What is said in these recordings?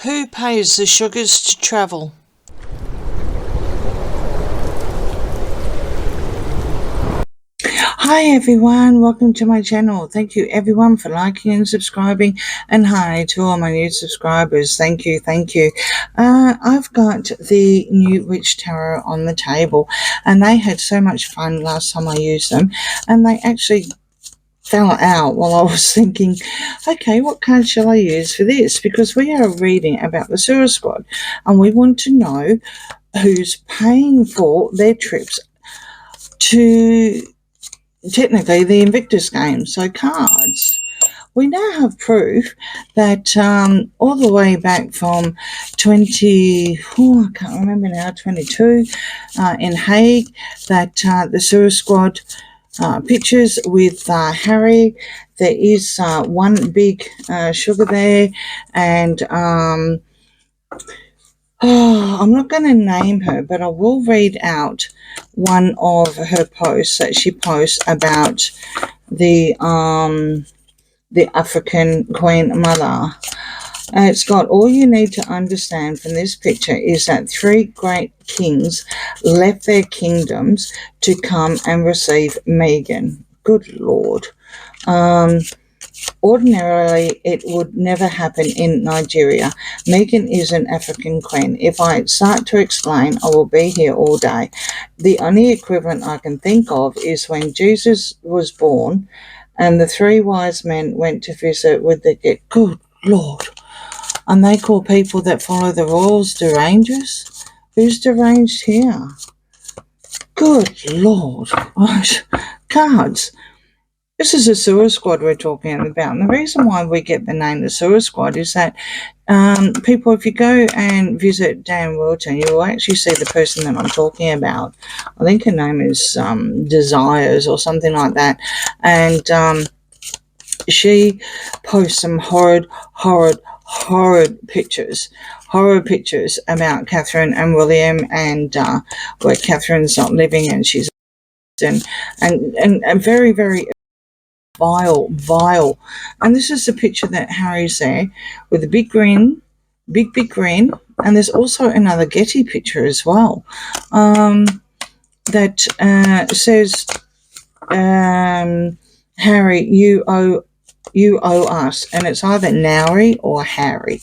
Who pays the sugars to travel? Hi everyone, welcome to my channel. Thank you everyone for liking and subscribing, and hi to all my new subscribers. Thank you. I've got the new Witch Tarot on the table, and they had so much fun last time I used them, and they actually fell out while I was thinking, okay, what card shall I use for this? Because we are reading about the Sugar Squad, and we want to know who's paying for their trips to technically the Invictus game. So cards. We now have proof that all the way back from 22 in Hague, that the Sugar Squad pictures with Harry. There is one big sugar there, and I'm not going to name her, but I will read out one of her posts that she posts about the African Queen Mother. It's got, all you need to understand from this picture is that 3 great kings left their kingdoms to come and receive Meghan. Good Lord. Ordinarily, it would never happen in Nigeria. Meghan is an African queen. If I start to explain, I will be here all day. The only equivalent I can think of is when Jesus was born and the 3 wise men went to visit with the good Lord. And they call people that follow the royals derangers? Who's deranged here? Good Lord. Cards. This is a Sugar Squad we're talking about, and the reason why we get the name the Sugar Squad is that people, if you go and visit Dan Wilton, you will actually see the person that I'm talking about. I think her name is Desires or something like that, and she posts some horrid pictures, horror pictures about Catherine and William, and where Catherine's not living and she's and very, very vile. And this is the picture that Harry's there with a big grin, big grin, and there's also another Getty picture as well that says, Harry, you owe us, and it's either Nowry or Harry,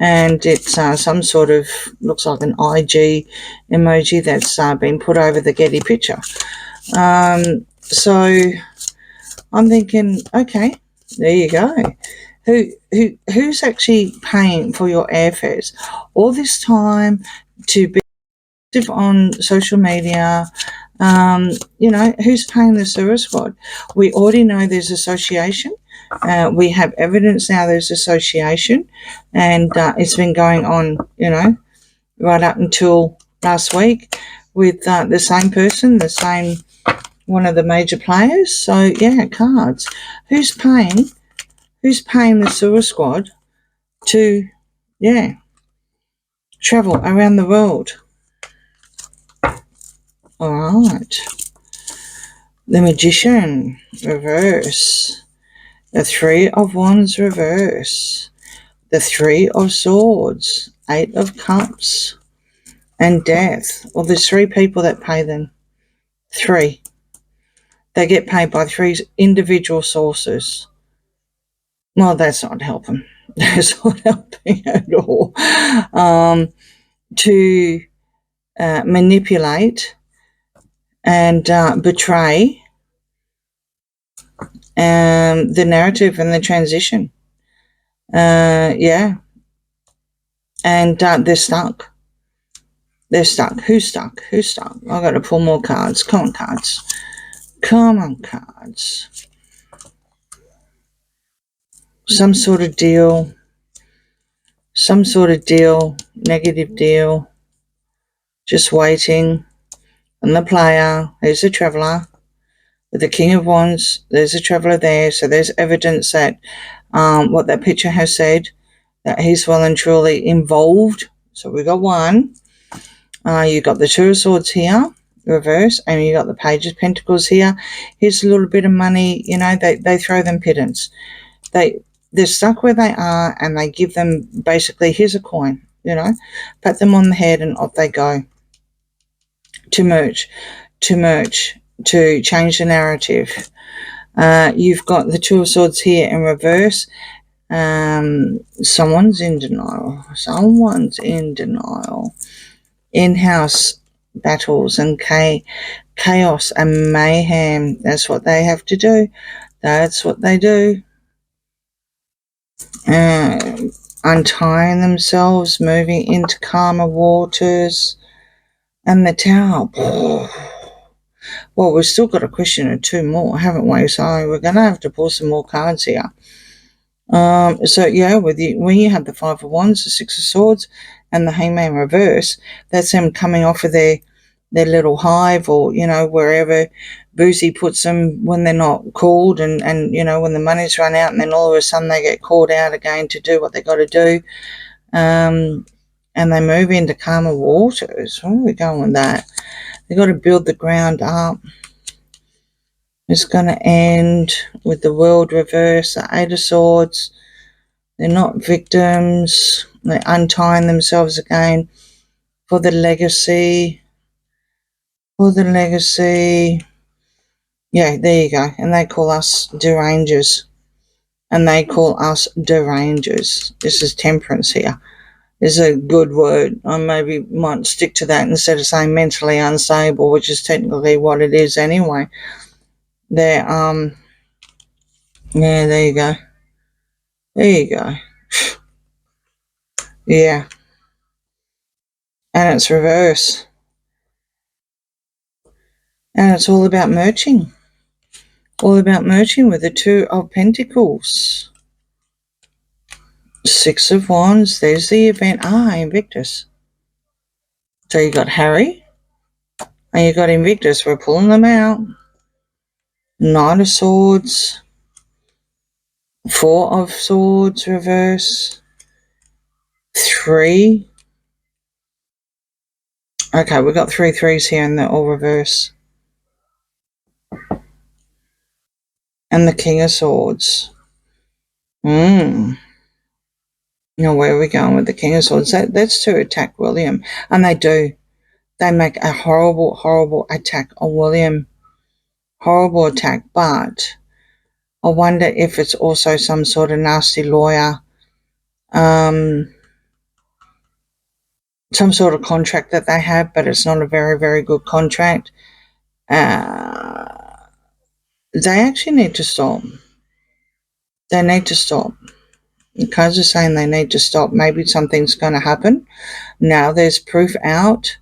and it's some sort of, looks like an IG emoji that's been put over the Getty picture. So I'm thinking, okay, there you go. Who's actually paying for your airfares all this time to be active on social media? Who's paying the Sugar Squad? We already know there's association. We have evidence now there's association, and it's been going on, right up until last week with the same person, the same one of the major players. So yeah, cards. Who's paying the Sugar Squad to travel around the world? All right. The Magician reverse. The 3 of Wands reverse. The 3 of Swords. 8 of Cups. And Death. Well, there's 3 people that pay them. 3. They get paid by 3 individual sources. Well, that's not helping. That's not helping at all. To manipulate and betray the narrative and the transition. And they're stuck. Who's stuck? I've got to pull more cards. Come on, cards. Some sort of deal, negative deal, just waiting. And the player, there's a traveller. With the King of Wands, there's a traveller there. So there's evidence that what that picture has said, that he's well and truly involved. So we got 1. You got the 2 of Swords here, reverse, and you got the Page of Pentacles here. Here's a little bit of money. They throw them pittance. They they're stuck where they are, and they give them basically, here's a coin, pat them on the head and off they go to merge, to change the narrative. You've got the Two of Swords here in reverse. Someone's in denial. In-house battles and chaos and mayhem. That's what they have to do. That's what they do. Untying themselves, moving into calmer waters. And the Tower. Well, we've still got a question or two more, haven't we? So we're going to have to pull some more cards here. So yeah, when you have the Five of Wands, the Six of Swords, and the Hangman reverse, that's them coming off of their little hive, or wherever Boozy puts them when they're not called, and when the money's run out, and then all of a sudden they get called out again to do what they got to do, and they move into calmer waters. Where are we going with that? They got to build the ground up. It's going to end with the World reverse, the Eight of Swords. They're not victims. They're untying themselves again for the legacy. For the legacy. Yeah, there you go. And they call us derangers. This is temperance here. Is a good word. I maybe might stick to that instead of saying mentally unstable, which is technically what it is anyway. They're, yeah, there you go. There you go. Yeah. And it's reverse. And it's all about merging. All about merging with the Two of Pentacles. Six of Wands. There's the event. Invictus. So you got Harry. And you got Invictus. We're pulling them out. Knight of Swords. Four of Swords reverse. 3. Okay, we've got 3 threes here and they're all reverse. And the King of Swords. Now, where are we going with the King of Swords? That's to attack William. And they do. They make a horrible, horrible attack on William. Horrible attack. But I wonder if it's also some sort of nasty lawyer. Some sort of contract that they have, but it's not a very, very good contract. They actually need to stop. They need to stop. The cards are saying they need to stop. Maybe something's going to happen. Now there's proof out.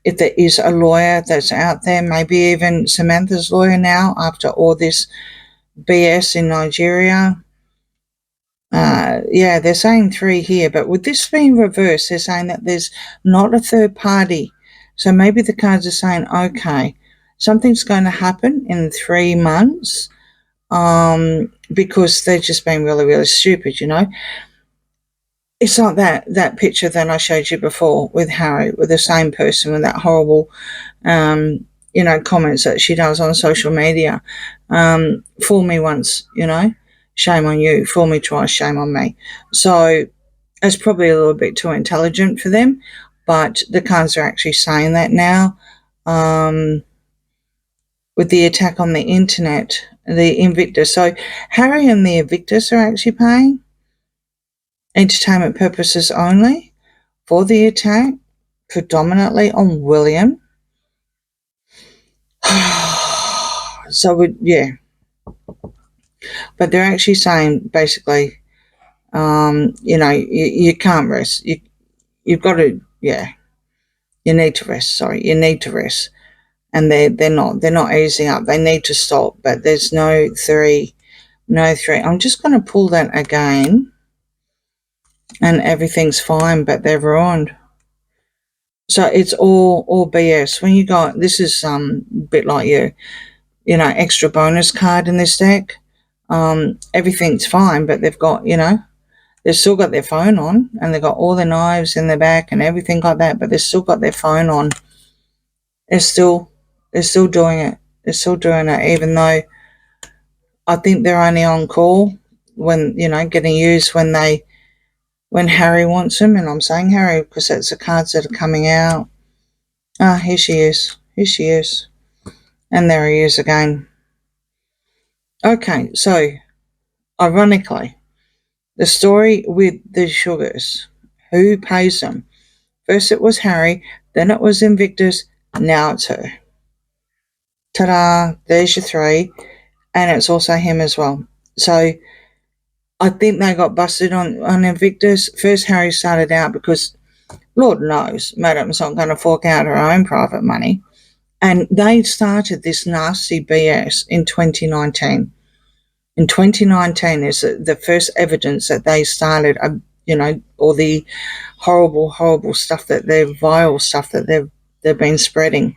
If there is a lawyer that's out there, maybe even Samantha's lawyer now, after all this BS in Nigeria. Yeah, they're saying 3 here, but with this being reversed, they're saying that there's not a third party. So maybe the cards are saying, okay, something's going to happen in 3 months, because they've just been really, really stupid, It's like that picture that I showed you before with Harry, with the same person with that horrible, comments that she does on social media. Fool me once, shame on you. Fool me twice, shame on me. So it's probably a little bit too intelligent for them, but the cards are actually saying that now. With the attack on the internet, the Invictus. So Harry and the Invictus are actually paying entertainment purposes only for the attack, predominantly on William. So, yeah. But they're actually saying, basically, you can't rest. You've got to, you need to rest. Sorry, you need to rest. And they're not easing up. They need to stop. But there's no 3. I'm just going to pull that again. And everything's fine, but they're ruined. So it's all BS. When you got, this is a bit like extra bonus card in this deck. Everything's fine, but they've got, they've still got their phone on, and they've got all their knives in their back and everything like that, but they've still got their phone on. They're still doing it. They're still doing it, even though I think they're only on call when, getting used when Harry wants them. And I'm saying Harry because that's the cards that are coming out. Ah, here she is. Here she is. And there he is again. Okay, so ironically, the story with the sugars, who pays them? First it was Harry, then it was Invictus, now it's her. Ta-da, there's your three. And it's also him as well. So I think they got busted on Invictus. First Harry started out because Lord knows Madam's not going to fork out her own private money. And they started this nasty BS in 2019. In 2019 is the first evidence that they started, all the horrible, horrible stuff vile stuff that they've been spreading.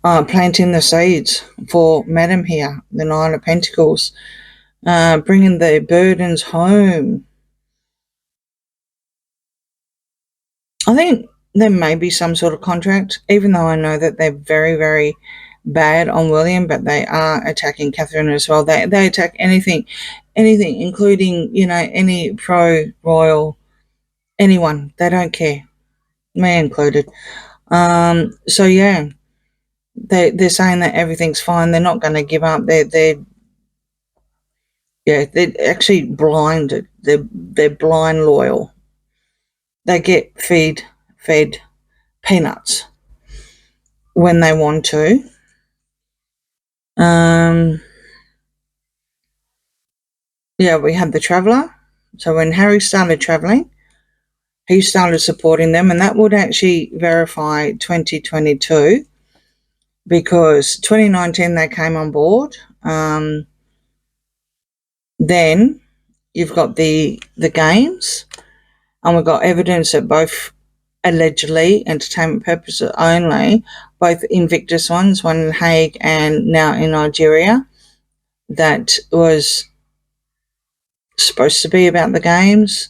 Planting the seeds for Madam here, the Nine of Pentacles, bringing the burdens home. I think there may be some sort of contract, even though I know that they're very, very bad on William, but they are attacking Catherine as well. They attack anything, including, any pro-royal, anyone. They don't care, me included. So yeah, they're saying that everything's fine. They're not going to give up. They're actually blinded. They're blind loyal. They get fed peanuts when they want to. We had the Traveller. So when Harry started travelling, he started supporting them, and that would actually verify 2022 because 2019 they came on board. Then you've got the games, and we've got evidence that both allegedly entertainment purposes only, both Invictus ones, one in Hague and now in Nigeria, that was supposed to be about the games,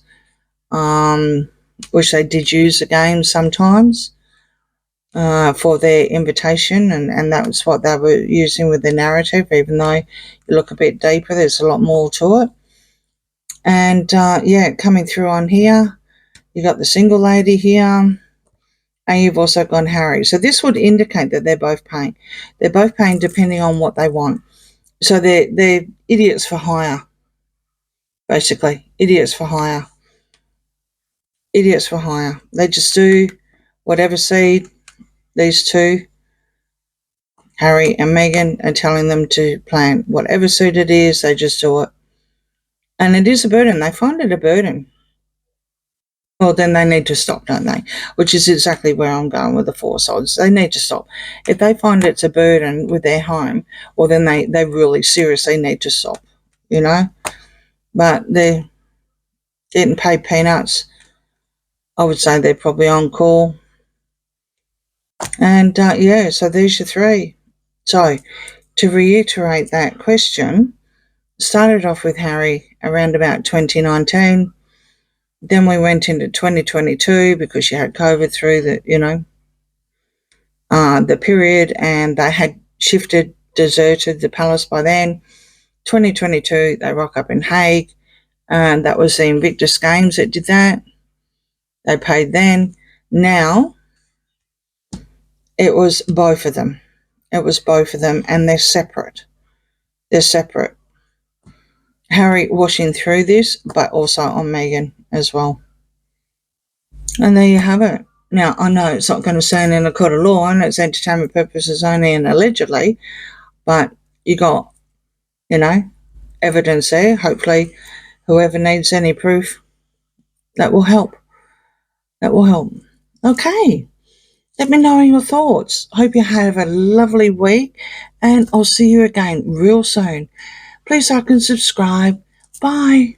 which they did use the games sometimes for their invitation, and that was what they were using with the narrative, even though you look a bit deeper, there's a lot more to it. And coming through on here, you got the single lady here, and you've also got Harry. So this would indicate that they're both paying. They're both paying depending on what they want. So they're idiots for hire, basically. Idiots for hire. Idiots for hire. They just do whatever seed these two, Harry and Meghan, are telling them to plant. Whatever seed it is, they just do it. And it is a burden. They find it a burden. Well, then they need to stop, don't they? Which is exactly where I'm going with the Four Swords. They need to stop. If they find it's a burden with their home, well, then they really seriously need to stop, But they're getting paid peanuts. I would say they're probably on call. And, so there's your three. So, to reiterate that question, started off with Harry around about 2019. Then we went into 2022 because she had COVID through the period, and they had deserted the palace by then. 2022, they rock up in Hague, and that was the Invictus Games that did that. They paid then. Now, it was both of them. It was both of them, and they're separate. They're separate. Harry washing through this, but also on Meghan as well. And there you have it. Now, I know it's not going to stand in a court of law, and it's entertainment purposes only and allegedly, but you got, evidence there. Hopefully, whoever needs any proof, that will help. That will help. Okay. Let me know your thoughts. Hope you have a lovely week, and I'll see you again real soon. Please like and subscribe. Bye.